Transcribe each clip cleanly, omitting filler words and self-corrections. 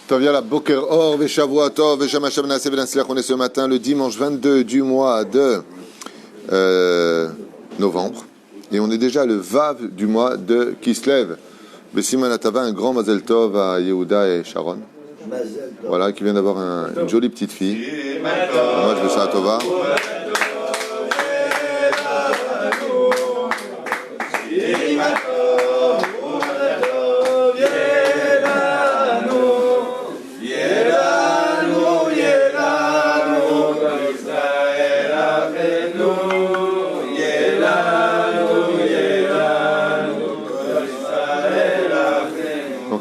Tov yala boker or veshavua tov vesham Hashem na'aseh v'natzliach. On est ce matin le dimanche 22 du mois de novembre et on est déjà le Vav du mois de Kislev. Besiman Atava, un grand Mazel Tov à Yehuda et Sharon. Voilà, qui vient d'avoir une jolie petite fille. Moi, je veux ça à Tova.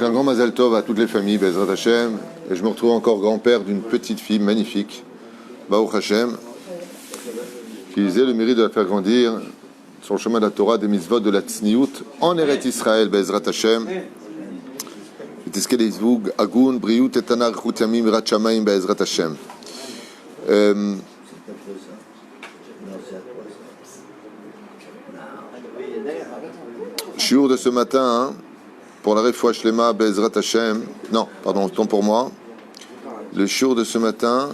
Un grand Mazel Tov à toutes les familles, Bezrat Hashem. Et je me retrouve encore grand-père d'une petite fille magnifique, Baruch Hashem, qui ait le mérite de la faire grandir sur le chemin de la Torah, des mitzvot, de la tzniout, en Eretz Israël, Bezrat Hashem. ותזכה לזוג הגון, בריאות איתנה, אריכות ימים, יראת שמיים, בעזרת השם. Shiur de ce matin, pour la Refoua Shlema Be'ezrat Hashem. Non, pardon, autant pour moi. Le shiur de ce matin,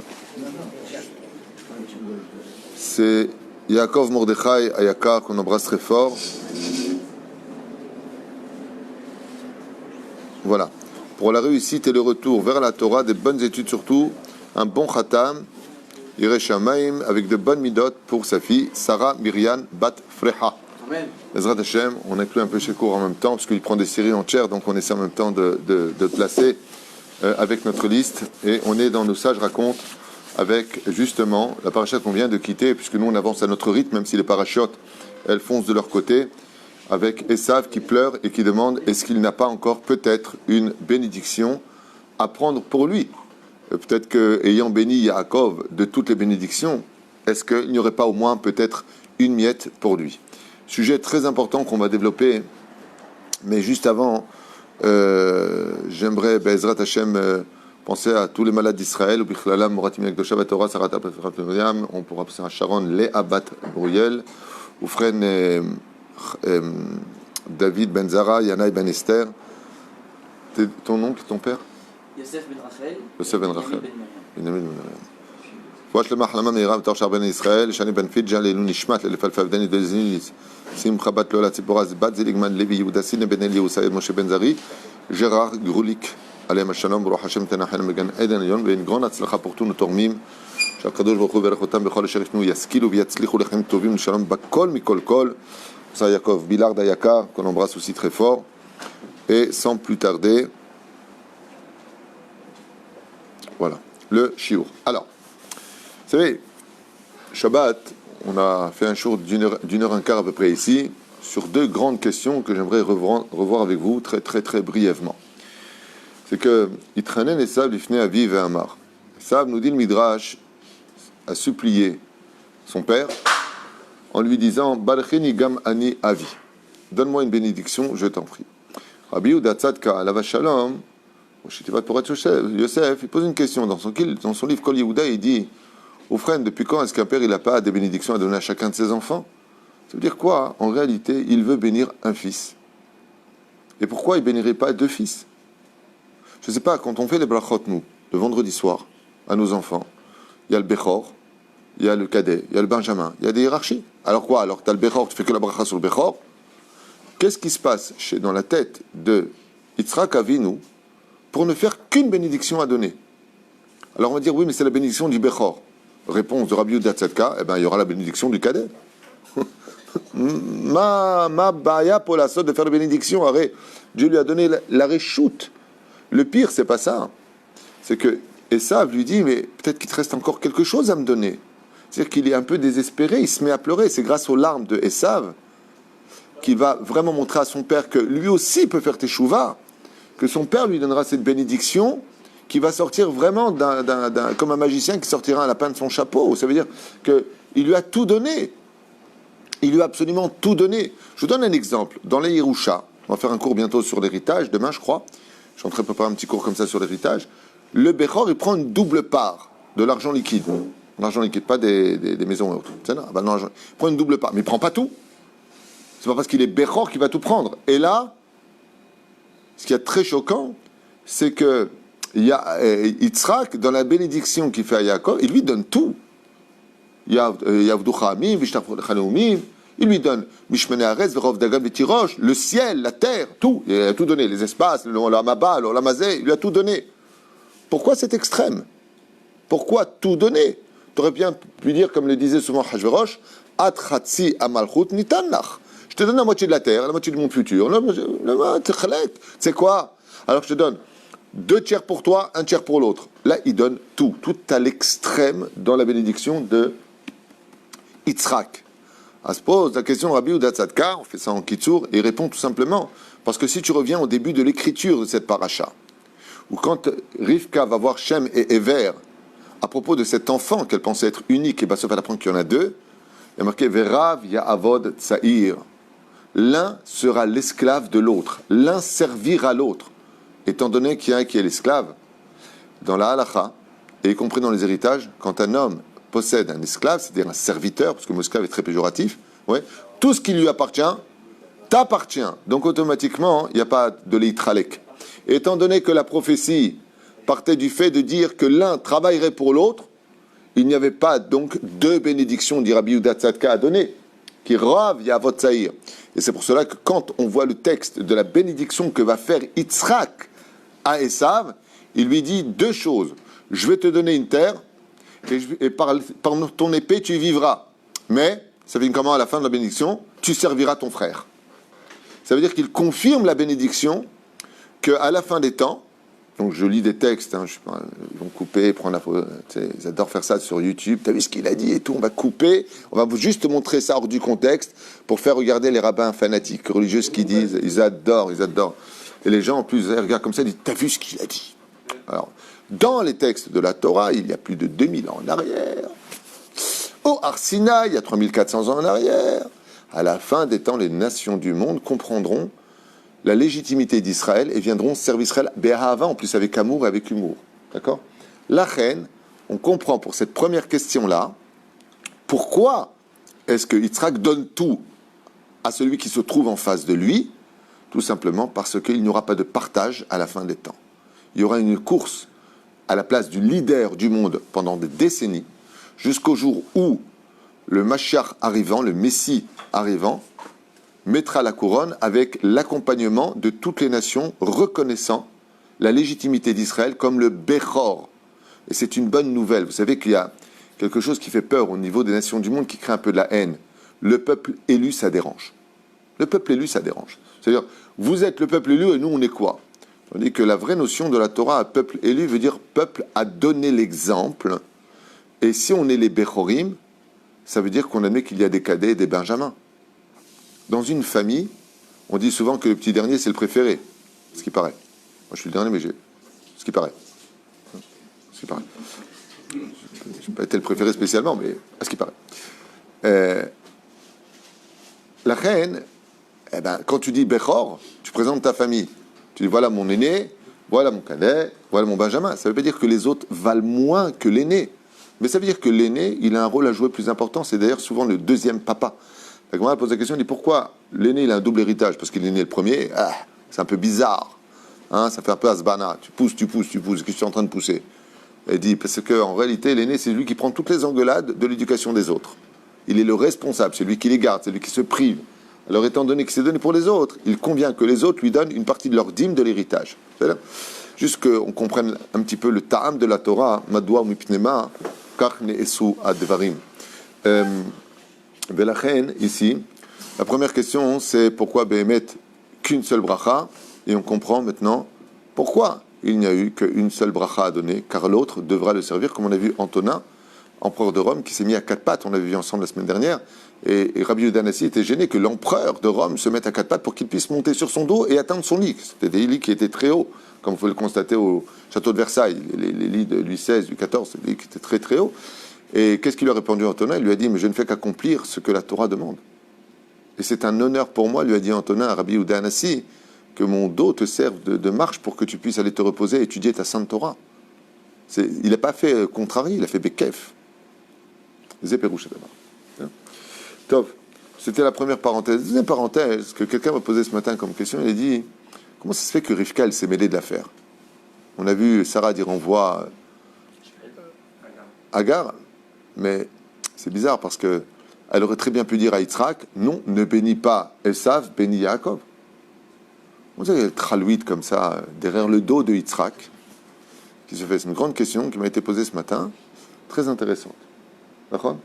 c'est Yaakov Mordechai Ayakar, qu'on embrasse très fort. Voilà. Pour la réussite et le retour vers la Torah, des bonnes études surtout, un bon khatam, Yireh Shamayim, avec de bonnes midot pour sa fille, Sarah Miriam Bat Freha. Bezrat Hashem, on inclut un peu chez cours en même temps, parce qu'il prend des séries entières, donc on essaie en même temps de placer avec notre liste. Et on est dans nos sages racontes avec justement la parachute qu'on vient de quitter, puisque nous on avance à notre rythme, même si les parachutes, elles foncent de leur côté, avec Esav qui pleure et qui demande est-ce qu'il n'a pas encore peut-être une bénédiction à prendre pour lui. Peut-être qu'ayant béni Yaakov de toutes les bénédictions, est-ce qu'il n'y aurait pas au moins peut-être une miette pour lui? Sujet très important qu'on va développer, mais juste avant, j'aimerais, Be'ezrat Hashem, penser à tous les malades d'Israël, on pourra penser à Sharon, Léa Bat Bruyel, Oufren David Ben Zara, Yanaï Ben Esther. Ton nom, ton père? Yosef Ben Rachel. Yosef Ben Rachel. Benjamin Ben Miriam. Fouach le mahlamam Iram Torchar Ben Israël, Shani Ben Fidjan, Lelou Nishmat, Lelefalfav Dani de Zinis, Simcha Bat Lola Tziporaz, Bat Ziligman, Levi Yehuda Sine Ben Eli Oussaïd Moshe Ben Zari, Gérard Grulik, Alem Shalom, Baruch Hashem Tenachel Megan Eden Yon, une grande atzlacha pour tous nos tormim, שהקדוש ברוך הוא יברך אותם בכל אשר יפנו, ישכילו ויצליחו לחיים טובים ושלום בכל מכל כל. Ça Yaakov Billard Ayakar, qu'on embrasse aussi très fort. Et sans plus tarder, voilà, le shiur. Alors, vous savez, Shabbat, on a fait un shiur d'une heure un quart à peu près ici, sur deux grandes questions que j'aimerais revoir avec vous très très très brièvement. C'est que Yitranen et Sav l'ifne Aviv et Amar. Sav, nous dit le Midrash, a supplié son père en lui disant Barcheni gam ani avi, donne-moi une bénédiction, je t'en prie. Rabbi Yehuda Tzadka Alav Shalom, Yosef, il pose une question dans son livre Kol Yehuda, il dit aux frères, depuis quand est-ce qu'un père il n'a pas des bénédictions à donner à chacun de ses enfants? Ça veut dire quoi? En réalité, il veut bénir un fils. Et pourquoi il ne bénirait pas deux fils? Je ne sais pas, quand on fait les brachot, nous, le vendredi soir, à nos enfants, il y a le Bechor, il y a le cadet, il y a le Benjamin, il y a des hiérarchies. Alors quoi? Alors tu as le Bechor, tu fais que la bracha sur le Bechor. Qu'est-ce qui se passe dans la tête de Yitzhak Avinu pour ne faire qu'une bénédiction à donner? Alors on va dire oui, mais c'est la bénédiction du Bechor. Réponse de Rabbi Yehuda Tzadka, eh bien il y aura la bénédiction du cadet. ma baya pour la sorte de faire la bénédiction. Arrête, Dieu lui a donné la réchoute. Le pire, c'est pas ça. C'est que Esav lui dit, mais peut-être qu'il te reste encore quelque chose à me donner. C'est-à-dire qu'il est un peu désespéré, il se met à pleurer. C'est grâce aux larmes de Esav qu'il va vraiment montrer à son père que lui aussi peut faire teshuva, que son père lui donnera cette bénédiction qui va sortir vraiment comme un magicien qui sortira un lapin de son chapeau. Ça veut dire qu'il lui a tout donné. Il lui a absolument tout donné. Je vous donne un exemple. Dans les Yerusha, on va faire un cours bientôt sur l'héritage, demain je crois. Je suis en train de préparer un petit cours comme ça sur l'héritage. Le Bechor, il prend une double part de l'argent liquide. L'argent liquide, pas des maisons et autres. Il prend une double part, mais il ne prend pas tout. C'est pas parce qu'il est Bechor qu'il va tout prendre. Et là, ce qui est très choquant, c'est que il y a Yitzhak, dans la bénédiction qu'il fait à Yaakov, il lui donne tout. Yavducha Amim, Vishtafcha Neumim, il lui donne Mishmene Haaretz, Verov Dagan Vetirosh, le ciel, la terre, tout. Il a tout donné, les espaces, l'Olamaba, l'Olamazé, il lui a tout donné. Pourquoi cet extrême? Pourquoi tout donner? Tu aurais bien pu dire, comme le disait souvent Hashverosh, At Chatzi Amalchut Nitanach. Je te donne la moitié de la terre, la moitié du monde futur. C'est quoi? Alors je te donne 2 tiers pour toi, 1 tiers pour l'autre. Là, il donne tout. Tout à l'extrême dans la bénédiction de Yitzhak. On se pose la question Rabbi Yehuda Tzadka, on fait ça en Kitsour, et il répond tout simplement, parce que si tu reviens au début de l'écriture de cette paracha, où quand Rivka va voir Shem et Ever, à propos de cet enfant qu'elle pensait être unique, et bien sauf elle apprend qu'il y en a 2, il y a marqué Verav Ya'avod Tsaïr. L'un sera l'esclave de l'autre, l'un servira l'autre. Étant donné qu'il y a un qui est l'esclave, dans la halacha, et y compris dans les héritages, quand un homme possède un esclave, c'est-à-dire un serviteur, parce que le mot esclave est très péjoratif, ouais, tout ce qui lui appartient, t'appartient. Donc automatiquement, il n'y a pas de leitralek. Étant donné que la prophétie partait du fait de dire que l'un travaillerait pour l'autre, il n'y avait pas donc 2 bénédictions, dit Rabbi Yehuda Tzadka, à donner, qui rav yavot tsaïr. Et c'est pour cela que quand on voit le texte de la bénédiction que va faire Yitzhak à Esav, il lui dit 2 choses. Je vais te donner une terre, et par ton épée tu vivras. Mais, ça veut dire comment à la fin de la bénédiction? Tu serviras ton frère. Ça veut dire qu'il confirme la bénédiction qu'à la fin des temps, donc je lis des textes, hein, ils vont couper, prendre la photo, ils adorent faire ça sur YouTube, t'as vu ce qu'il a dit et tout, on va couper, on va juste montrer ça hors du contexte pour faire regarder les rabbins fanatiques, religieux, ce qu'ils disent, ils adorent. Et les gens en plus, ils regardent comme ça, ils disent, t'as vu ce qu'il a dit? Alors, dans les textes de la Torah, il y a plus de 2000 ans en arrière, au Har Sinaï, il y a 3400 ans en arrière, à la fin des temps, les nations du monde comprendront la légitimité d'Israël et viendront servir Israël Béhava, en plus avec amour et avec humour. D'accord? La reine, on comprend pour cette première question-là, pourquoi est-ce que Yitzhak donne tout à celui qui se trouve en face de lui? Tout simplement parce qu'il n'y aura pas de partage à la fin des temps. Il y aura une course à la place du leader du monde pendant des décennies, jusqu'au jour où le Mashiach arrivant, le Messie arrivant, mettra la couronne avec l'accompagnement de toutes les nations reconnaissant la légitimité d'Israël comme le Bechor. Et c'est une bonne nouvelle. Vous savez qu'il y a quelque chose qui fait peur au niveau des nations du monde, qui crée un peu de la haine. Le peuple élu, ça dérange. Le peuple élu, ça dérange. C'est-à-dire, vous êtes le peuple élu et nous, on est quoi? On dit que la vraie notion de la Torah, peuple élu, veut dire peuple a donné l'exemple. Et si on est les Bechorim, ça veut dire qu'on admet qu'il y a des cadets et des benjamins. Dans une famille, on dit souvent que le petit dernier, c'est le préféré. Ce qui paraît. Moi, je suis le dernier, mais ce qui paraît. Ce qui paraît. Je n'ai pas été le préféré spécialement, mais à ce qui paraît. La reine, eh ben, quand tu dis Bechor, tu présentes ta famille. Tu dis, voilà mon aîné, voilà mon cadet, voilà mon benjamin. Ça ne veut pas dire que les autres valent moins que l'aîné. Mais ça veut dire que l'aîné, il a un rôle à jouer plus important. C'est d'ailleurs souvent le deuxième papa. La grand-mère pose la question, elle dit pourquoi l'aîné il a un double héritage? Parce qu'il est né le premier, c'est un peu bizarre, hein, ça fait un peu asbana, tu pousses, qu'est-ce que tu es en train de pousser? Elle dit, parce qu'en réalité l'aîné c'est lui qui prend toutes les engueulades de l'éducation des autres, il est le responsable, c'est lui qui les garde, c'est lui qui se prive. Alors étant donné qu'il s'est donné pour les autres, il convient que les autres lui donnent une partie de leur dîme de l'héritage. Juste qu'on comprenne un petit peu le ta'am de la Torah, madwa mipnema, kach ne'esu advarim. Velachen, ici, la première question, c'est pourquoi Béhémet qu'une seule bracha, et on comprend maintenant pourquoi il n'y a eu qu'une seule bracha à donner, car l'autre devra le servir, comme on a vu Antonin, empereur de Rome, qui s'est mis à 4 pattes, on l'avait vu ensemble la semaine dernière, et Rabbi Yehuda Hanassi était gêné que l'empereur de Rome se mette à 4 pattes pour qu'il puisse monter sur son dos et atteindre son lit. C'était des lits qui étaient très hauts, comme vous pouvez le constater au château de Versailles, les lits de Louis XVI, du XIV, c'est des lits qui étaient très très hauts. Et qu'est-ce qu'il lui a répondu Antonin? Il lui a dit, mais je ne fais qu'accomplir ce que la Torah demande. Et c'est un honneur pour moi, lui a dit Antonin à Rabbi Yehuda Hanassi, que mon dos te serve de marche pour que tu puisses aller te reposer et étudier ta sainte Torah. Il n'a pas fait contrarié, il a fait Bekef. Zéperouche d'abord. Top. C'était la première parenthèse. Deuxième parenthèse, que quelqu'un m'a posé ce matin comme question, il a dit, comment ça se fait que Rivka, elle s'est mêlée de l'affaire? On a vu Sarah dire envoie Agar, mais c'est bizarre parce que elle aurait très bien pu dire à Yitzhak, non, ne bénis pas Esav, bénis Yaakov. Vous avez le tralouite comme ça, derrière le dos de Yitzhak, qui se fait. C'est une grande question qui m'a été posée ce matin, très intéressante. D'accord ?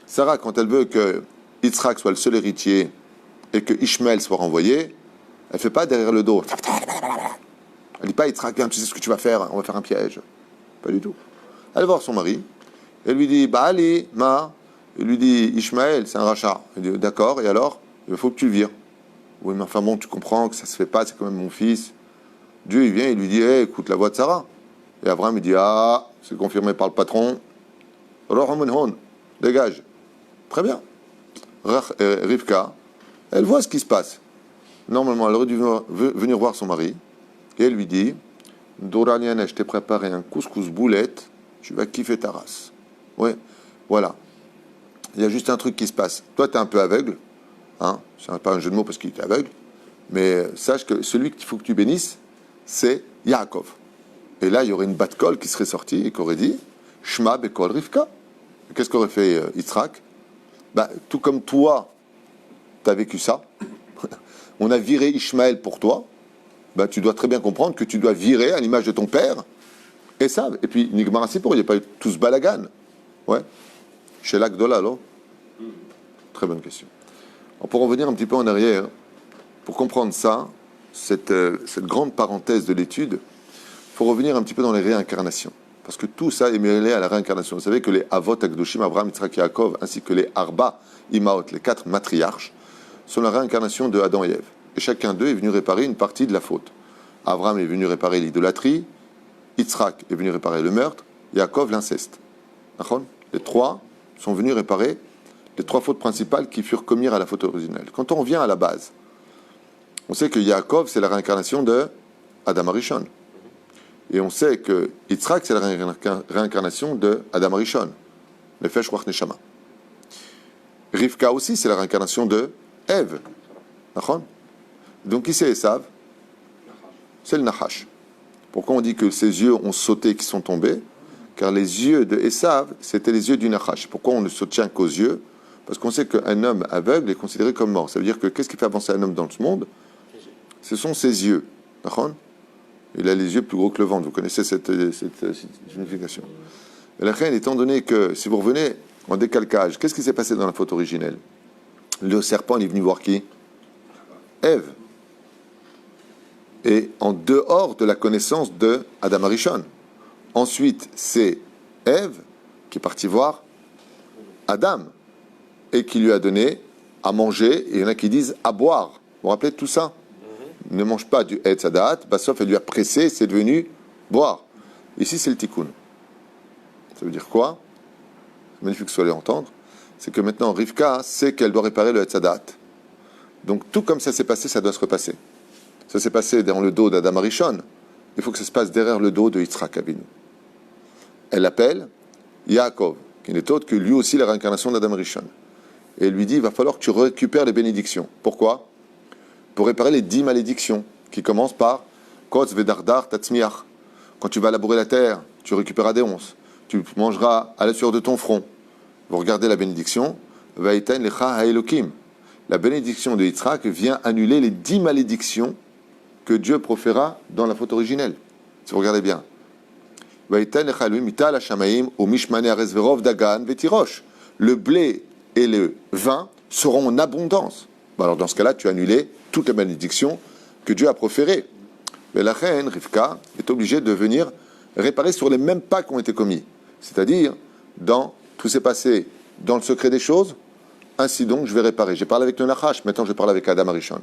Sarah, quand elle veut que Yitzhak soit le seul héritier et que Ishmaël soit renvoyé, elle ne fait pas derrière le dos. Elle ne dit pas Yitzhak, viens, tu sais ce que tu vas faire, on va faire un piège. Pas du tout. Elle va voir son mari, elle lui dit, bah allez, ma. Il lui dit, Ishmaël, c'est un rachat. Il dit, d'accord, et alors ? Il faut que tu le vires. Oui, mais enfin bon, tu comprends que ça se fait pas, c'est quand même mon fils. Dieu, il vient, il lui dit, hey, écoute la voix de Sarah. Et Abraham, il dit, ah, c'est confirmé par le patron. Dégage. Très bien. Rivka, elle voit ce qui se passe. Normalement, elle aurait dû venir voir son mari. Et elle lui dit, Doraniane, je t'ai préparé un couscous boulette, tu vas kiffer ta race. Oui, voilà. Il y a juste un truc qui se passe. Toi, tu es un peu aveugle. Hein, c'est pas un jeu de mots parce qu'il est aveugle. Mais sache que celui qu'il faut que tu bénisses, c'est Yaakov. Et là, il y aurait une batte-colle qui serait sortie et qui aurait dit Shma Bekol Rivka. Qu'est-ce qu'aurait fait Yitzhak ? Bah, tout comme toi, tu as vécu ça. On a viré Ishmaël pour toi. Bah, tu dois très bien comprendre que tu dois virer à l'image de ton père Esav. Et puis, Nigmar Sipour, il n'y a pas eu tout ce balagan. Ouais. Chez l'Agdola, alors. Très bonne question. Alors, pour revenir un petit peu en arrière, pour comprendre ça, cette grande parenthèse de l'étude, il faut revenir un petit peu dans les réincarnations. Parce que tout ça est mêlé à la réincarnation. Vous savez que les Avot Akdoshim, Abraham, Yitzhak, Yaakov, ainsi que les Arba, Imaot, les 4 matriarches, sont la réincarnation de Adam et Ève. Et chacun d'eux est venu réparer une partie de la faute. Abraham est venu réparer l'idolâtrie, Yitzhak est venu réparer le meurtre, Yaakov l'inceste. Les 3 sont venus réparer les 3 fautes principales qui furent commises à la faute originelle. Quand on revient à la base, on sait que Yaakov, c'est la réincarnation de Adam Arishon. Et on sait que Yitzhak, c'est la réincarnation de Adam Arishon, Nefesh Ruach Neshama. Rivka aussi, c'est la réincarnation de Ève. Donc qui c'est Esav ? C'est le Nachash. Pourquoi on dit que ses yeux ont sauté, qui sont tombés ? Car les yeux de Esav, c'était les yeux du Nachash. Pourquoi on ne se tient qu'aux yeux ? Parce qu'on sait qu'un homme aveugle est considéré comme mort. Ça veut dire que qu'est-ce qui fait avancer un homme dans ce monde ? Ce sont ses yeux. Il a les yeux plus gros que le ventre. Vous connaissez cette signification. Et la reine, étant donné que, si vous revenez en décalcage, qu'est-ce qui s'est passé dans la faute originelle ? Le serpent, il est venu voir qui ? Ève. Et en dehors de la connaissance de Adam Arishon. Ensuite, c'est Ève qui est partie voir Adam et qui lui a donné à manger. Et il y en a qui disent à boire. Vous vous rappelez de tout ça ? Ne mange pas du Etz Hadat. Bassof, elle lui a pressé, c'est devenu boire. Ici, c'est le tikkun. Ça veut dire quoi ? C'est magnifique que vous allez entendre. C'est que maintenant, Rivka sait qu'elle doit réparer le Etz Hadat. Donc, tout comme ça s'est passé, ça doit se repasser. Ça s'est passé dans le dos d'Adam Arishon. Il faut que ça se passe derrière le dos de Yitzhak Avinu. Elle l'appelle Yaakov, qui n'est autre que lui aussi la réincarnation d'Adam Arishon. Et elle lui dit, il va falloir que tu récupères les bénédictions. Pourquoi ? Pour réparer les 10 malédictions, qui commencent par Kotz Vedardar Tatzmiach. Quand tu vas labourer la terre, tu récupéreras des onces. Tu mangeras à la sueur de ton front. Vous regardez la bénédiction, Vaïtan Lecha Haelokim. La bénédiction de Yitzhak vient annuler les 10 malédictions que Dieu proféra dans la faute originelle. Si vous regardez bien. Le blé et le vin seront en abondance. Alors dans ce cas-là, tu as annulé toutes les malédictions que Dieu a proférées. Mais la reine, Rivka, est obligée de venir réparer sur les mêmes pas qui ont été commis. C'est-à-dire, tout s'est passé dans le secret des choses, ainsi donc je vais réparer. J'ai parlé avec le Nachash, maintenant je parle avec Adam Arishon,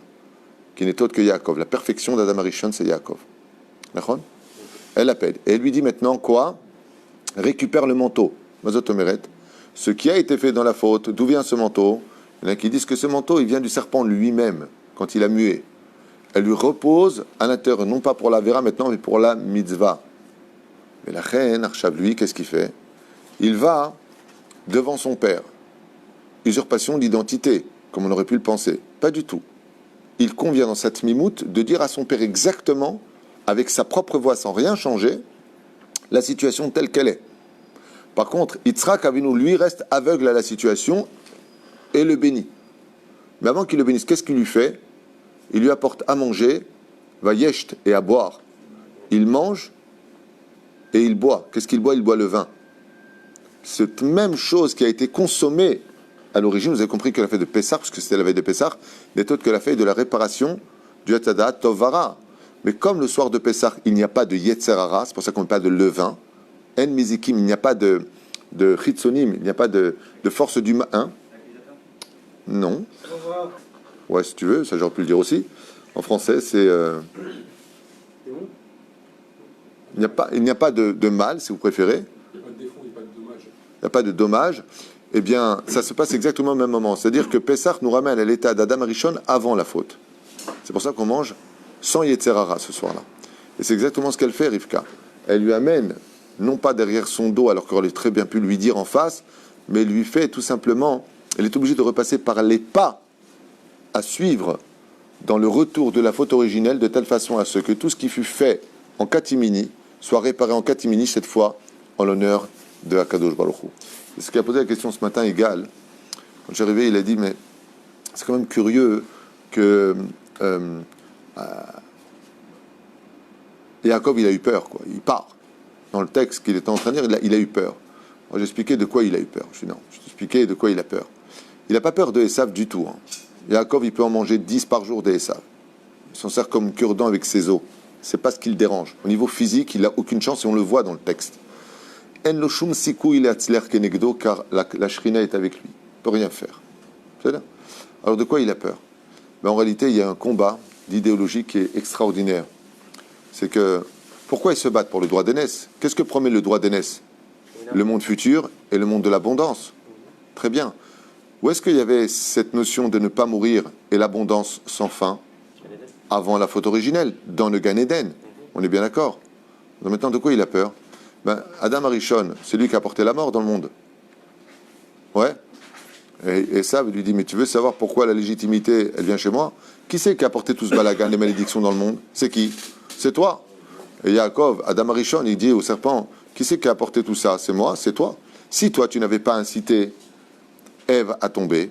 qui n'est autre que Yaakov. La perfection d'Adam Arishon, c'est Yaakov. D'accord ? Elle l'appelle. Et elle lui dit maintenant quoi ? Récupère le manteau. Mazotomeret. Ce qui a été fait dans la faute, d'où vient ce manteau ? Il y en a qui disent que ce manteau, il vient du serpent lui-même, quand il a mué. Elle lui repose à l'intérieur, non pas pour la vera maintenant, mais pour la mitzvah. Mais la reine, Arshav, lui, qu'est-ce qu'il fait ? Il va devant son père. Usurpation d'identité, comme on aurait pu le penser. Pas du tout. Il convient dans cette mimoute de dire à son père exactement avec sa propre voix, sans rien changer, la situation telle qu'elle est. Par contre, Yitzhak Avinu, lui, reste aveugle à la situation et le bénit. Mais avant qu'il le bénisse, qu'est-ce qu'il lui fait? Il lui apporte à manger, vayecht, et à boire. Il mange et il boit. Qu'est-ce qu'il boit? Il boit le vin. Cette même chose qui a été consommée à l'origine, vous avez compris que la fête de Pessah, parce que c'était la veille de Pessah, n'est autre que la fête de la réparation du Hatzadah Tovara. Mais comme le soir de Pessah, il n'y a pas de Yetzer Hara, c'est pour ça qu'on ne met pas de levain, En Mizikim, il n'y a pas de Chitzonim, il n'y a pas de force du hein? Non. Ouais, si tu veux, ça j'aurais pu le dire aussi. En français, c'est... il n'y a pas de mal, si vous préférez. Il n'y a pas de défaut, il n'y a pas de dommage. Il n'y a pas de dommage. Eh bien, ça se passe exactement au même moment. C'est-à-dire que Pessah nous ramène à l'état d'Adam Arishon avant la faute. C'est pour ça qu'on mange sans Yetzer Hara ce soir-là. Et c'est exactement ce qu'elle fait, Rivka. Elle lui amène, non pas derrière son dos, alors qu'elle aurait très bien pu lui dire en face, mais lui fait tout simplement, elle est obligée de repasser par les pas à suivre dans le retour de la faute originelle, de telle façon à ce que tout ce qui fut fait en catimini soit réparé en catimini, cette fois en l'honneur de Akadosh Baruch Hu. Et ce qui a posé la question ce matin, Égal, quand j'arrivais, il a dit, mais c'est quand même curieux que Yaakov, il a eu peur, quoi. Il part. Dans le texte qu'il était en train de lire, il a eu peur. Moi, j'expliquais de quoi il a eu peur. Je dis non, je t'expliquais de quoi il a peur. Il n'a pas peur de Esav du tout. Hein. Yaakov, il peut en manger 10 par jour des Esav. Il s'en sert comme cure-dent avec ses os. C'est pas ce qui le dérange. Au niveau physique, il n'a aucune chance et on le voit dans le texte. En lo shum sikou il atzler kenegdo, car la shrina est avec lui. Il ne peut rien faire. C'est-à-dire, alors de quoi il a peur? En réalité, il y a un combat d'idéologie qui est extraordinaire. C'est que, pourquoi ils se battent pour le droit d'aînesse? Qu'est-ce que promet le droit d'aînesse? Le monde futur et le monde de l'abondance. Très bien. Où est-ce qu'il y avait cette notion de ne pas mourir et l'abondance sans fin? Avant la faute originelle, dans le Gan Eden. On est bien d'accord. Donc maintenant, de quoi il a peur? Adam Arishon, c'est lui qui a porté la mort dans le monde. Ouais. Et ça, lui dit, mais tu veux savoir pourquoi la légitimité, elle vient chez moi? Qui c'est qui a porté tout ce balagan, les malédictions dans le monde? C'est qui? C'est toi. Et Yaakov, Adam Arishon, il dit au serpent, qui c'est qui a apporté tout ça? C'est moi, c'est toi. Si toi, tu n'avais pas incité Ève à tomber,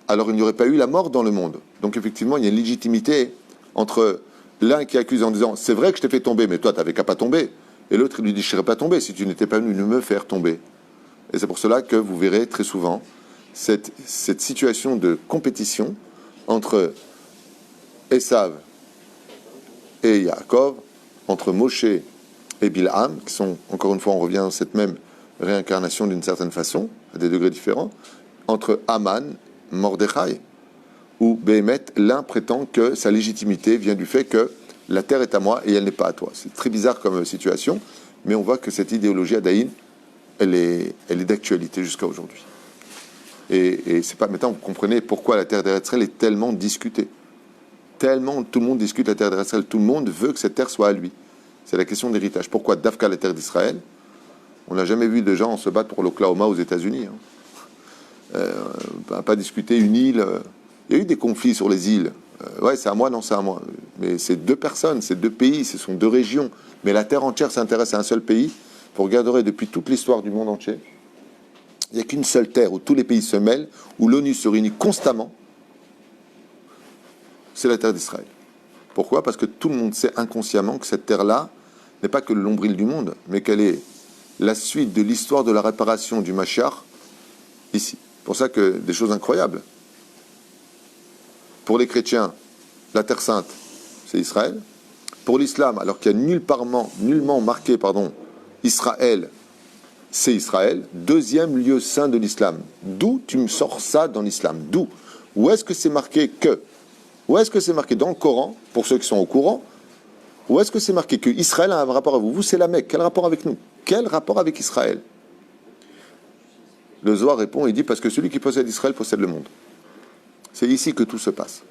alors il n'y aurait pas eu la mort dans le monde. Donc effectivement, il y a une légitimité entre l'un qui accuse en disant, c'est vrai que je t'ai fait tomber, mais toi, tu n'avais qu'à pas tomber. Et l'autre, il lui dit, je ne serais pas tombé si tu n'étais pas venu me faire tomber. Et c'est pour cela que vous verrez très souvent cette situation de compétition entre Esav et Yaakov, entre Moshe et Bilham, qui sont, encore une fois, on revient dans cette même réincarnation d'une certaine façon, à des degrés différents, entre Aman, Mordechai, où Béhémet, l'un prétend que sa légitimité vient du fait que la terre est à moi et elle n'est pas à toi. C'est très bizarre comme situation, mais on voit que cette idéologie Adaïn, elle est d'actualité jusqu'à aujourd'hui. Et c'est pas, maintenant vous comprenez pourquoi la terre d'Israël est tellement discutée. Tellement, tout le monde discute la terre d'Israël, tout le monde veut que cette terre soit à lui. C'est la question d'héritage. Pourquoi Dafka, la terre d'Israël? On n'a jamais vu de gens se battre pour l'Oklahoma aux États-Unis. On n'a pas discuté une île. Il y a eu des conflits sur les îles. Ouais, c'est à moi, non, c'est à moi. Mais c'est deux personnes, c'est deux pays, ce sont deux régions. Mais la terre entière s'intéresse à un seul pays. Vous regarderez depuis toute l'histoire du monde entier, il n'y a qu'une seule terre où tous les pays se mêlent, où l'ONU se réunit constamment. C'est la terre d'Israël. Pourquoi? Parce que tout le monde sait inconsciemment que cette terre-là n'est pas que le nombril du monde, mais qu'elle est la suite de l'histoire de la réparation du Mashiach ici. C'est pour ça que des choses incroyables. Pour les chrétiens, la terre sainte, c'est Israël. Pour l'islam, alors qu'il n'y a nullement marqué, Israël, c'est Israël. Deuxième lieu saint de l'islam. D'où tu me sors ça dans l'islam? D'où? Où est-ce que c'est marqué que? Où est-ce que c'est marqué dans le Coran, pour ceux qui sont au courant? Où est-ce que c'est marqué que Israël a un rapport avec vous? Vous, c'est la Mecque. Quel rapport avec nous? Quel rapport avec Israël? Le Zohar répond, il dit, parce que celui qui possède Israël possède le monde. C'est ici que tout se passe.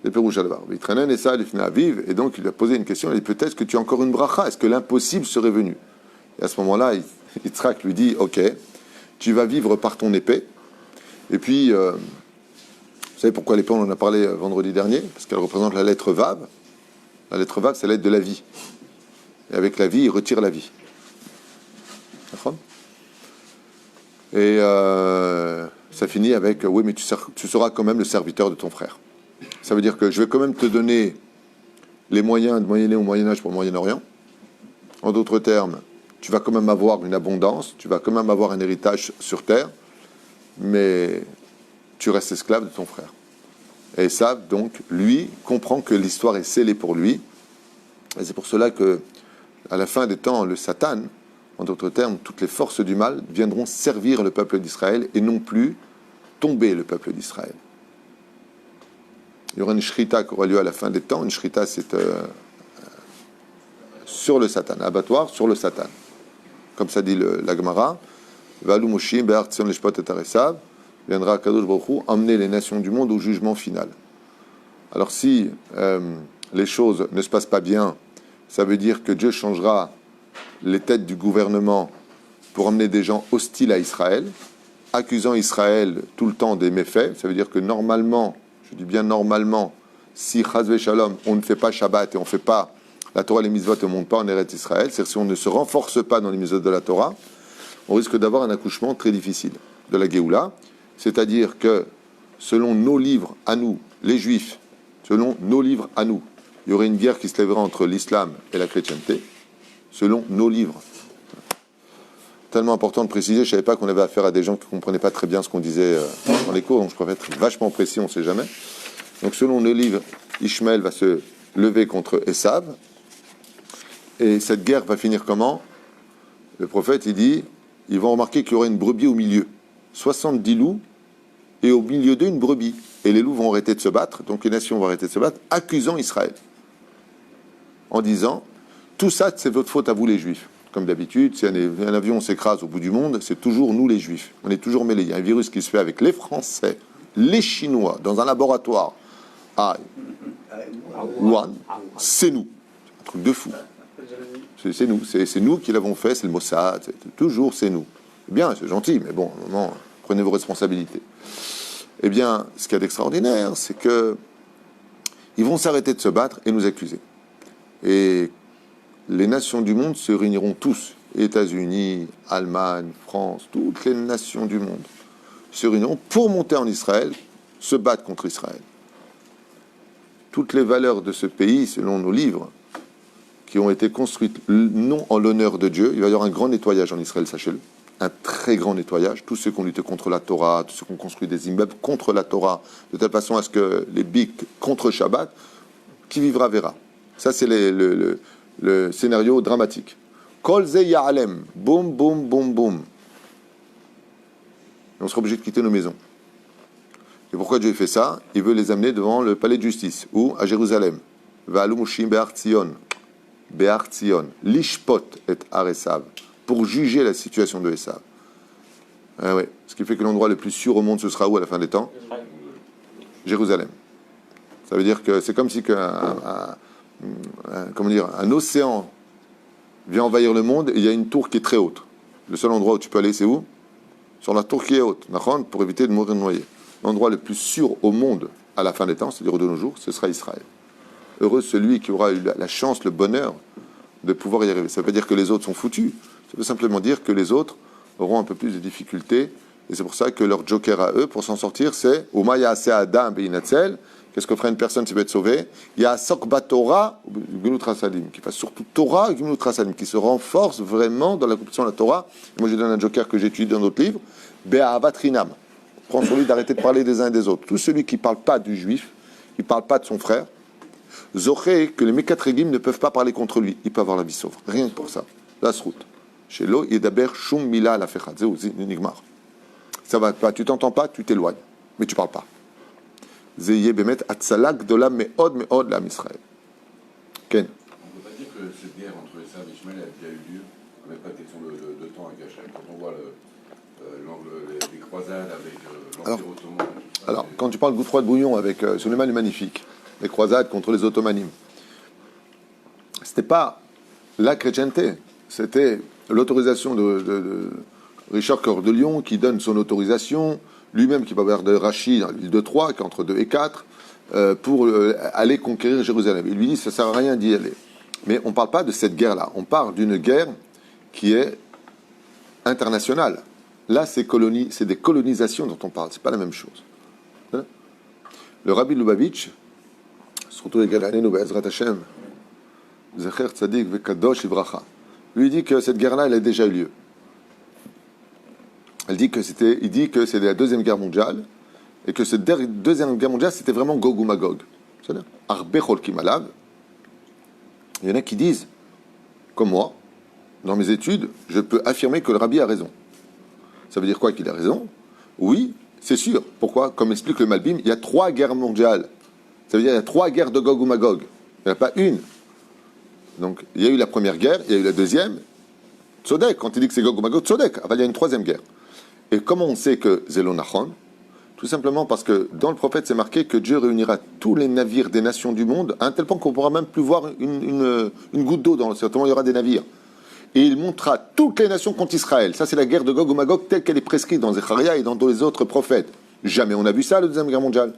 Et donc il a posé une question, il dit, peut-être que tu as encore une bracha, est-ce que l'impossible serait venu? Et à ce moment-là, Yitzhak lui dit, ok, tu vas vivre par ton épée, et puis, vous savez pourquoi l'épée, on en a parlé vendredi dernier? Parce qu'elle représente la lettre Vav. La lettre Vav, c'est la lettre de la vie. Et avec la vie, il retire la vie. D'accord? Et ça finit avec oui, mais tu seras quand même le serviteur de ton frère. Ça veut dire que je vais quand même te donner les moyens de moyenner au Moyen-Âge pour le Moyen-Orient. En d'autres termes, tu vas quand même avoir une abondance, tu vas quand même avoir un héritage sur terre, mais tu restes esclave de ton frère. Et ça, donc, lui comprend que l'histoire est scellée pour lui. Et c'est pour cela que, à la fin des temps, le Satan, en d'autres termes, toutes les forces du mal viendront servir le peuple d'Israël et non plus tomber le peuple d'Israël. Il y aura une shrita qui aura lieu à la fin des temps. Une shrita, c'est sur le Satan, un abattoir sur le Satan. Comme ça dit la Gemara, Va'alu Moshim be'ar tzion lishpot et Esav, viendra Kadosh Baruch Hu emmener les nations du monde au jugement final. Alors si les choses ne se passent pas bien, ça veut dire que Dieu changera les têtes du gouvernement pour emmener des gens hostiles à Israël, accusant Israël tout le temps des méfaits. Ça veut dire que normalement, je dis bien normalement, si Chazve Shalom, on ne fait pas Shabbat et on ne fait pas la Torah et les mitzvot ne montent pas en Eretz Israël, c'est-à-dire si on ne se renforce pas dans les mitzvot de la Torah, on risque d'avoir un accouchement très difficile de la Géoula. C'est-à-dire que selon nos livres à nous, les Juifs, selon nos livres à nous, il y aurait une guerre qui se lèvera entre l'islam et la chrétienté, selon nos livres. Tellement important de préciser, je ne savais pas qu'on avait affaire à des gens qui ne comprenaient pas très bien ce qu'on disait dans les cours, donc je préfère être vachement précis, on ne sait jamais. Donc selon nos livres, Ishmaël va se lever contre Esav, et cette guerre va finir comment? Le prophète, il dit, ils vont remarquer qu'il y aura une brebis au milieu. 70 loups, et au milieu d'eux, une brebis. Et les loups vont arrêter de se battre, donc les nations vont arrêter de se battre, accusant Israël. En disant, tout ça, c'est votre faute à vous les Juifs. Comme d'habitude, si un avion s'écrase au bout du monde, c'est toujours nous les Juifs. On est toujours mêlés. Il y a un virus qui se fait avec les Français, les Chinois, dans un laboratoire à Wuhan, c'est nous. Un truc de fou. C'est nous. C'est nous qui l'avons fait, c'est le Mossad. Toujours, c'est nous. C'est bien, c'est gentil, mais bon, à un moment, prenez vos responsabilités. Eh bien, ce qu'il y a d'extraordinaire, c'est que ils vont s'arrêter de se battre et nous accuser. Et les nations du monde se réuniront tous, États-Unis, Allemagne, France, toutes les nations du monde se réuniront pour monter en Israël, se battre contre Israël. Toutes les valeurs de ce pays, selon nos livres, qui ont été construites non en l'honneur de Dieu, il va y avoir un grand nettoyage en Israël, sachez-le, un très grand nettoyage. Tous ceux qui ont lutté contre la Torah, tous ceux qui ont construit des immeubles contre la Torah, de telle façon à ce que les bics contre Shabbat, qui vivra verra. Ça, c'est le scénario dramatique. Kol ze ya'alem, boum, boum, boum, boum. Et on sera obligé de quitter nos maisons. Et pourquoi Dieu fait ça? Il veut les amener devant le palais de justice, ou à Jérusalem. Va'alu Moshim be'ar Tzion, lishpot et ar Esav, pour juger la situation de Esav. Ah ouais. Ce qui fait que l'endroit le plus sûr au monde, ce sera où à la fin des temps? Jérusalem. Ça veut dire que c'est comme si un océan vient envahir le monde et il y a une tour qui est très haute. Le seul endroit où tu peux aller, c'est où? Sur la tour qui est haute, pour éviter de mourir noyé. L'endroit le plus sûr au monde à la fin des temps, c'est-à-dire de nos jours, ce sera Israël. Heureux celui qui aura eu la chance, le bonheur de pouvoir y arriver. Ça veut pas dire que les autres sont foutus. Ça veut simplement dire que les autres auront un peu plus de difficultés. Et c'est pour ça que leur joker à eux, pour s'en sortir, c'est « Uma ya'aseh adam be'inatzel ». Qu'est-ce que fera une personne qui va être sauvée? Il y a Sokba Torah, Gemilut Rasalim, qui fasse surtout Torah et Gemilut Rasalim, qui se renforce vraiment dans la compétition de la Torah. Moi, je donne un joker que j'ai étudié dans d'autres livres. Be'ahavat Rinam. Prends sur lui d'arrêter de parler des uns et des autres. Tout celui qui ne parle pas du juif, qui ne parle pas de son frère, Zoché, que les Mekatregim ne peuvent pas parler contre lui. Il peut avoir la vie sauve. Rien que pour ça. La route. Chez l'eau, Yedaber Shum Mila la Fechad. Nigmar. Ça va pas. Tu t'entends pas, tu t'éloignes. Mais tu parles pas. Zeye Bemet Atzalak de la Meod Meod la Israël. Ken. On ne peut pas dire que cette guerre entre Esav et Ishmaël a déjà eu lieu. On n'a pas de question de temps avec Hachem. Quand on voit les croisades avec l'Empire ottoman. Alors, quand tu parles de goutte froide bouillon avec Suleiman le Magnifique, les croisades contre les ottomanimes, c'était pas la chrétienté, c'était l'autorisation de Richard Cœur de Lion qui donne son autorisation lui-même qui va vers de Rachi, dans l'île de Troie, qui est entre 2 et 4, pour aller conquérir Jérusalem. Il lui dit, ça ne sert à rien d'y aller. Mais on ne parle pas de cette guerre-là. On parle d'une guerre qui est internationale. Là, c'est des colonisations dont on parle. Ce n'est pas la même chose. Hein? Le Rabbi Lubavitch, surtout les Galanenu Be'ezrat Hashem, Zecher Tzadik Vekadosh Ivracha, lui dit que cette guerre-là, elle a déjà eu lieu. Il dit que c'est la Deuxième Guerre mondiale, et que cette Deuxième Guerre mondiale, c'était vraiment Gog ou Magog. C'est-à-dire, Arbe Cholkim Alav. Il y en a qui disent, comme moi, dans mes études, je peux affirmer que le Rabbi a raison. Ça veut dire quoi qu'il a raison? Oui, c'est sûr. Pourquoi? Comme explique le Malbim, il y a 3 guerres mondiales. Ça veut dire qu'il y a 3 guerres de Gog ou Magog. Il n'y en a pas une. Donc, il y a eu la première guerre, il y a eu la deuxième. Tzodek, quand il dit que c'est Gog ou Magog, Tzodek. Il y a une 3e guerre. Et comment on sait que Zélonachon? Tout simplement parce que dans le prophète, c'est marqué que Dieu réunira tous les navires des nations du monde à un tel point qu'on ne pourra même plus voir une goutte d'eau dans l'océan. Il y aura des navires. Et il montrera toutes les nations contre Israël. Ça, c'est la guerre de Gog ou Magog telle qu'elle est prescrite dans Zecharia et dans les autres prophètes. Jamais on a vu ça, la Deuxième Guerre mondiale.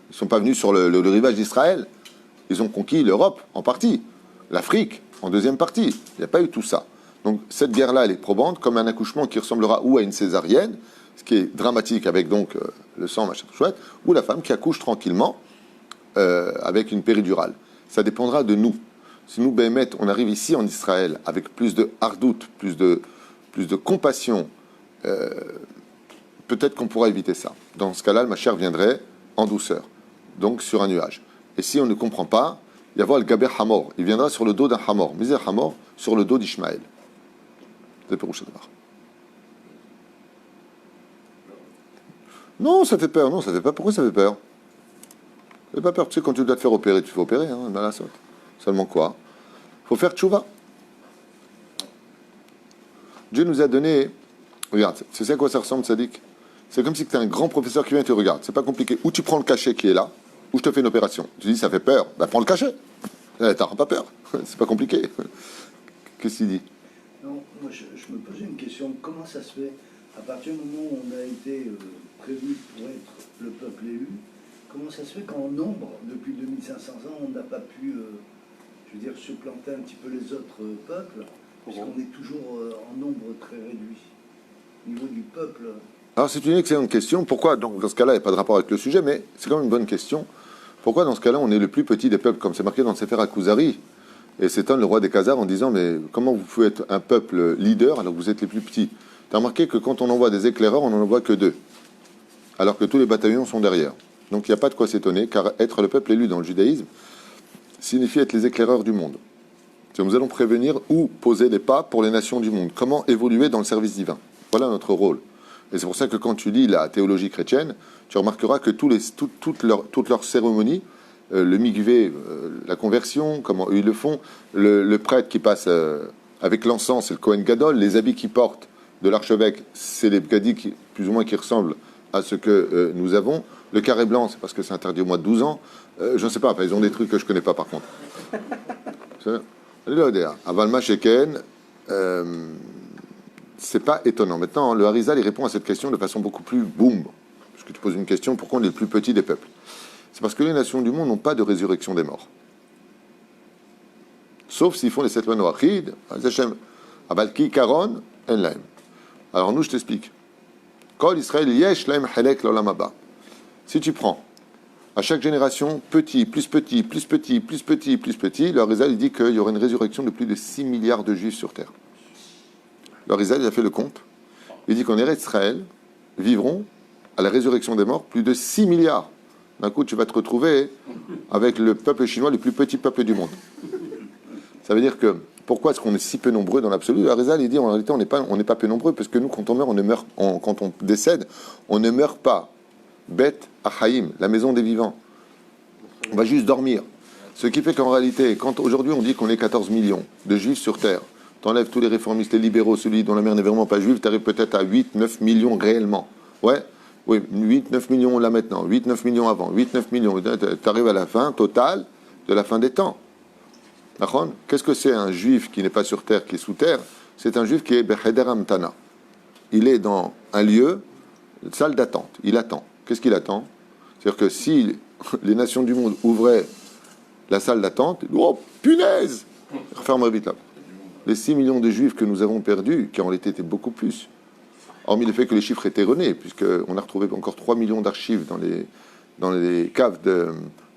Ils ne sont pas venus sur le rivage d'Israël. Ils ont conquis l'Europe en partie, l'Afrique en deuxième partie. Il n'y a pas eu tout ça. Donc cette guerre-là, elle est probante, comme un accouchement qui ressemblera ou à une césarienne, ce qui est dramatique avec donc le sang, machin, chouette, ou la femme qui accouche tranquillement avec une péridurale. Ça dépendra de nous. Si nous, Béhémet, on arrive ici en Israël avec plus de hardout, plus de compassion, peut-être qu'on pourra éviter ça. Dans ce cas-là, le Mashiach viendrait en douceur, donc sur un nuage. Et si on ne comprend pas, il y a le Gaber Hamor. Il viendra sur le dos d'un Hamor. Miser Hamor sur le dos d'Ishmaël. C'est pour Shadbar. Non, ça fait peur. Non, ça fait pas. Pourquoi ça fait peur? Ça fait pas peur. Tu sais, quand tu dois te faire opérer, tu fais opérer, hein, dans la sorte. Seulement quoi? Il faut faire tchouva. Dieu nous a donné... Regarde, tu sais à quoi ça ressemble, Sadik? C'est comme si tu as un grand professeur qui vient et te regarde. C'est pas compliqué. Ou tu prends le cachet qui est là, ou je te fais une opération. Tu dis, ça fait peur. Ben, prends le cachet. T'auras pas peur. C'est pas compliqué. Qu'est-ce qu'il dit? Non, moi je me posais une question. Comment ça se fait, à partir du moment où on a été prévu pour être le peuple élu, comment ça se fait qu'en nombre, depuis 2500 ans, on n'a pas pu, je veux dire, supplanter un petit peu les autres peuples, puisqu'on est toujours en nombre très réduit. Au niveau du peuple... Alors c'est une excellente question. Pourquoi, donc, dans ce cas-là, il n'y a pas de rapport avec le sujet, mais c'est quand même une bonne question. Pourquoi, dans ce cas-là, on est le plus petit des peuples, comme c'est marqué dans le Sefer HaKuzari? Et s'étonne le roi des Khazars en disant, mais comment vous pouvez être un peuple leader alors que vous êtes les plus petits? Tu as remarqué que quand on envoie des éclaireurs, on n'en envoie que 2, alors que tous les bataillons sont derrière. Donc il n'y a pas de quoi s'étonner, car être le peuple élu dans le judaïsme signifie être les éclaireurs du monde. Nous allons prévenir où poser les pas pour les nations du monde, comment évoluer dans le service divin. Voilà notre rôle. Et c'est pour ça que quand tu lis la théologie chrétienne, tu remarqueras que toutes leurs cérémonies, le mikvé, la conversion, comment eux ils le font, le prêtre qui passe avec l'encens, c'est le Kohen Gadol, les habits qu'ils portent de l'archevêque, c'est les bgadim plus ou moins qui ressemblent à ce que nous avons. Le carré blanc, c'est parce que c'est interdit au moins de 12 ans. Je ne sais pas, ils ont des trucs que je ne connais pas par contre. Avalma Sheken, c'est pas étonnant. Maintenant, le Harizal, il répond à cette question de façon beaucoup plus boum. Parce que tu poses une question, pourquoi on est le plus petit des peuples? C'est parce que les nations du monde n'ont pas de résurrection des morts. Sauf s'ils font les 7 lois noachid, Abalki Karon, En Laim. Alors nous, je t'explique. Kol Israël yesh laim halek l'olam haba. Si tu prends à chaque génération, petit, plus petit, plus petit, plus petit, plus petit, le Harizal, il dit qu'il y aura une résurrection de plus de 6 milliards de juifs sur Terre. Le Harizal, il a fait le compte. Il dit qu'en Eretz Israël vivront, à la résurrection des morts, plus de 6 milliards. D'un coup, tu vas te retrouver avec le peuple chinois, le plus petit peuple du monde. Ça veut dire que, pourquoi est-ce qu'on est si peu nombreux dans l'absolu? Le Harizal, il dit, en réalité, on n'est pas peu nombreux, parce que nous, quand on meurt, quand on décède, on ne meurt pas. Beth Achaïm, la maison des vivants. On va juste dormir. Ce qui fait qu'en réalité, quand aujourd'hui on dit qu'on est 14 millions de juifs sur Terre, t'enlèves tous les réformistes, les libéraux, celui dont la mère n'est vraiment pas juive, t'arrives peut-être à 8-9 millions réellement. Ouais, oui, 8-9 millions là maintenant, 8-9 millions avant, 8-9 millions. T'arrives à la fin totale de la fin des temps. Qu'est-ce que c'est un juif qui n'est pas sur Terre, qui est sous Terre? C'est un juif qui est Becheder Amtana. Il est dans un lieu salle d'attente. Il attend. Qu'est-ce qu'il attend? C'est-à-dire que si les nations du monde ouvraient la salle d'attente, oh punaise! Referme vite là. Les 6 millions de juifs que nous avons perdus, qui en réalité étaient beaucoup plus, hormis le fait que les chiffres étaient erronés, puisqu'on a retrouvé encore 3 millions d'archives dans les caves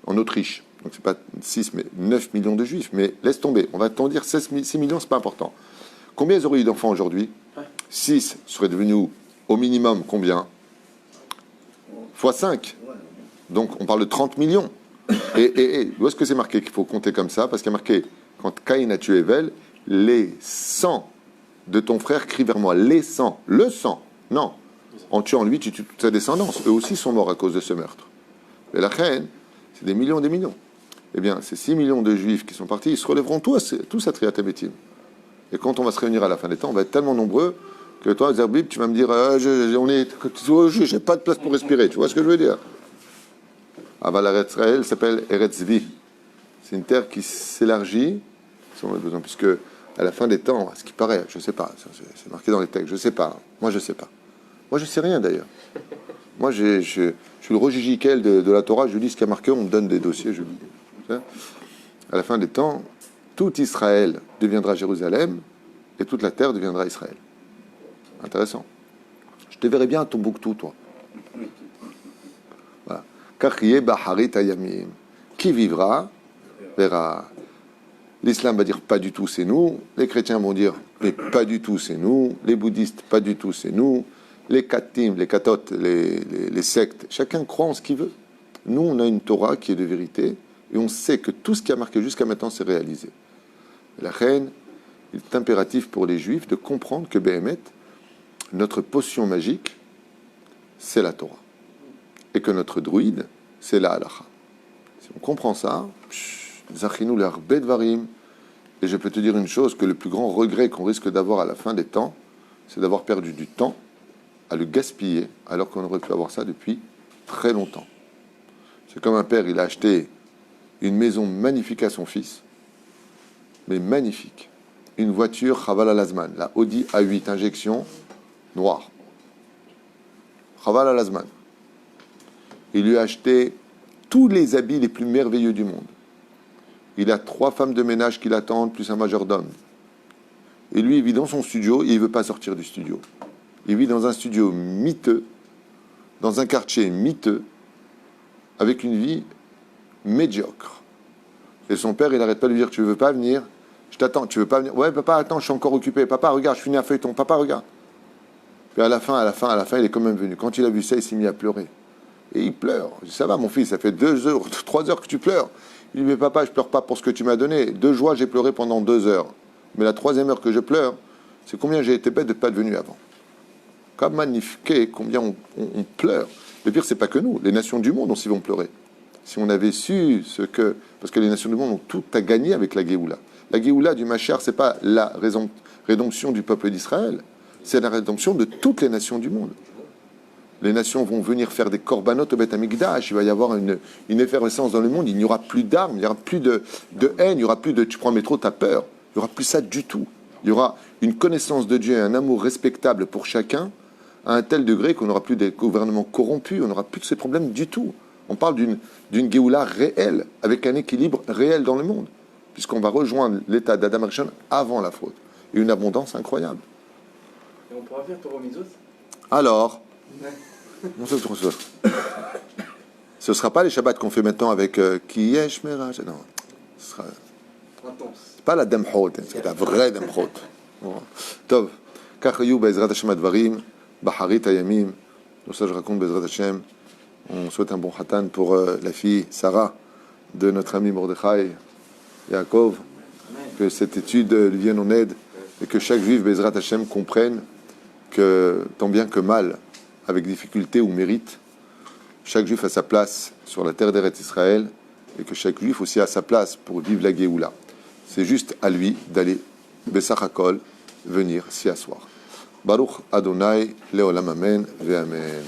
en Autriche. Donc c'est pas 6, mais 9 millions de juifs. Mais laisse tomber, on va t'en dire 6 millions, c'est pas important. Combien ils auraient eu d'enfants aujourd'hui? 6 serait devenu au minimum combien? Fois 5. Donc on parle de 30 millions. Et où est-ce que c'est marqué qu'il faut compter comme ça? Parce qu'il y a marqué, quand Caïn a tué Evel, les sangs de ton frère crient vers moi. Les sangs. Le sang. Non. En tuant lui, tu tues toute sa descendance. Eux aussi sont morts à cause de ce meurtre. Et la reine, c'est des millions et des millions. Eh bien, ces 6 millions de juifs qui sont partis, ils se relèveront tous à Triatabetim. Et quand on va se réunir à la fin des temps, on va être tellement nombreux que toi, Zerbib, tu vas me dire j'ai pas de place pour respirer. Tu vois ce que je veux dire? Aval Eretz Israël s'appelle Eretz Zvi. C'est une terre qui s'élargit, si on a besoin, puisque à la fin des temps, à ce qui paraît, je ne sais pas, c'est marqué dans les textes, je ne sais pas. Moi, je ne sais pas. Moi, je ne sais rien d'ailleurs. Moi, je suis le Roger Giquel de la Torah, je lis ce qu'il y a marqué, on me donne des dossiers, je lis. À la fin des temps, tout Israël deviendra Jérusalem et toute la terre deviendra Israël. Intéressant. Je te verrai bien à Tombouctou, toi. Voilà. Qui vivra verra. L'islam va dire pas du tout c'est nous, les chrétiens vont dire mais pas du tout c'est nous, les bouddhistes pas du tout c'est nous, les katim, les katotes, les sectes, chacun croit en ce qu'il veut. Nous on a une Torah qui est de vérité et on sait que tout ce qui a marqué jusqu'à maintenant s'est réalisé. La reine, il est impératif pour les juifs de comprendre que Béhémet, notre potion magique, c'est la Torah et que notre druide, c'est la halacha. Si on comprend ça, Zachinou l'arbet varim. Et je peux te dire une chose, que le plus grand regret qu'on risque d'avoir à la fin des temps, c'est d'avoir perdu du temps à le gaspiller, alors qu'on aurait pu avoir ça depuis très longtemps. C'est comme un père, il a acheté une maison magnifique à son fils, mais magnifique. Une voiture Chaval al-Azman, la Audi A8 injection noire. Chaval al-Azman. Il lui a acheté tous les habits les plus merveilleux du monde. Il a 3 femmes de ménage qui l'attendent, plus un majordome. Et lui, il vit dans son studio, et il ne veut pas sortir du studio. Il vit dans un studio miteux, dans un quartier miteux, avec une vie médiocre. Et son père, il n'arrête pas de lui dire, tu ne veux pas venir? Je t'attends, tu veux pas venir? Ouais, papa, attends, je suis encore occupé. Papa, regarde, je finis un feuilleton. Papa, regarde. Puis à la fin, il est quand même venu. Quand il a vu ça, il s'est mis à pleurer. Et il pleure. Je dis, ça va, mon fils, ça fait 2 heures, 3 heures que tu pleures. Il dit, mais papa, je pleure pas pour ce que tu m'as donné. De joie, j'ai pleuré pendant 2 heures. Mais la 3e heure que je pleure, c'est combien j'ai été bête de ne pas être venu avant. Comme magnifique, combien on pleure. Le pire, c'est pas que nous. Les nations du monde aussi vont pleurer. Si on avait su ce que... Parce que les nations du monde ont tout à gagner avec la Géoula. La Géoula du Mashiach, c'est pas la rédemption du peuple d'Israël. C'est la rédemption de toutes les nations du monde. Les nations vont venir faire des korbanot au Beth Amikdash. Il va y avoir une effervescence dans le monde. Il n'y aura plus d'armes, il n'y aura plus de haine, il n'y aura plus de tu prends le métro, t'as peur. Il n'y aura plus ça du tout. Il y aura une connaissance de Dieu et un amour respectable pour chacun à un tel degré qu'on n'aura plus des gouvernements corrompus, on n'aura plus de ces problèmes du tout. On parle d'une Géoula réelle, avec un équilibre réel dans le monde, puisqu'on va rejoindre l'état d'Adam Arishon avant la faute. Et une abondance incroyable. Et on pourra faire Torah Mitzvot? Alors ce ne sera pas les Shabbats qu'on fait maintenant avec Kiyesh Merach. Non, ce sera. C'est pas la Demhot, c'est la vraie Demhot. Tov, Kachayu Bezrat Hashem Advarim, Baharit Ayamim. Donc ça, je raconte Bezrat Hashem. On souhaite un bon Hatan pour la fille Sarah de notre ami Mordechai Yaakov. Que cette étude lui vienne en aide et que chaque juif Bezrat Hashem comprenne que tant bien que mal, avec difficulté ou mérite, chaque juif a sa place sur la terre d'Eretz Israël et que chaque juif aussi a sa place pour vivre la Géoula. C'est juste à lui d'aller, Bessach HaKol, venir s'y asseoir. Baruch Adonai, Leolam Amen, Ve Amen.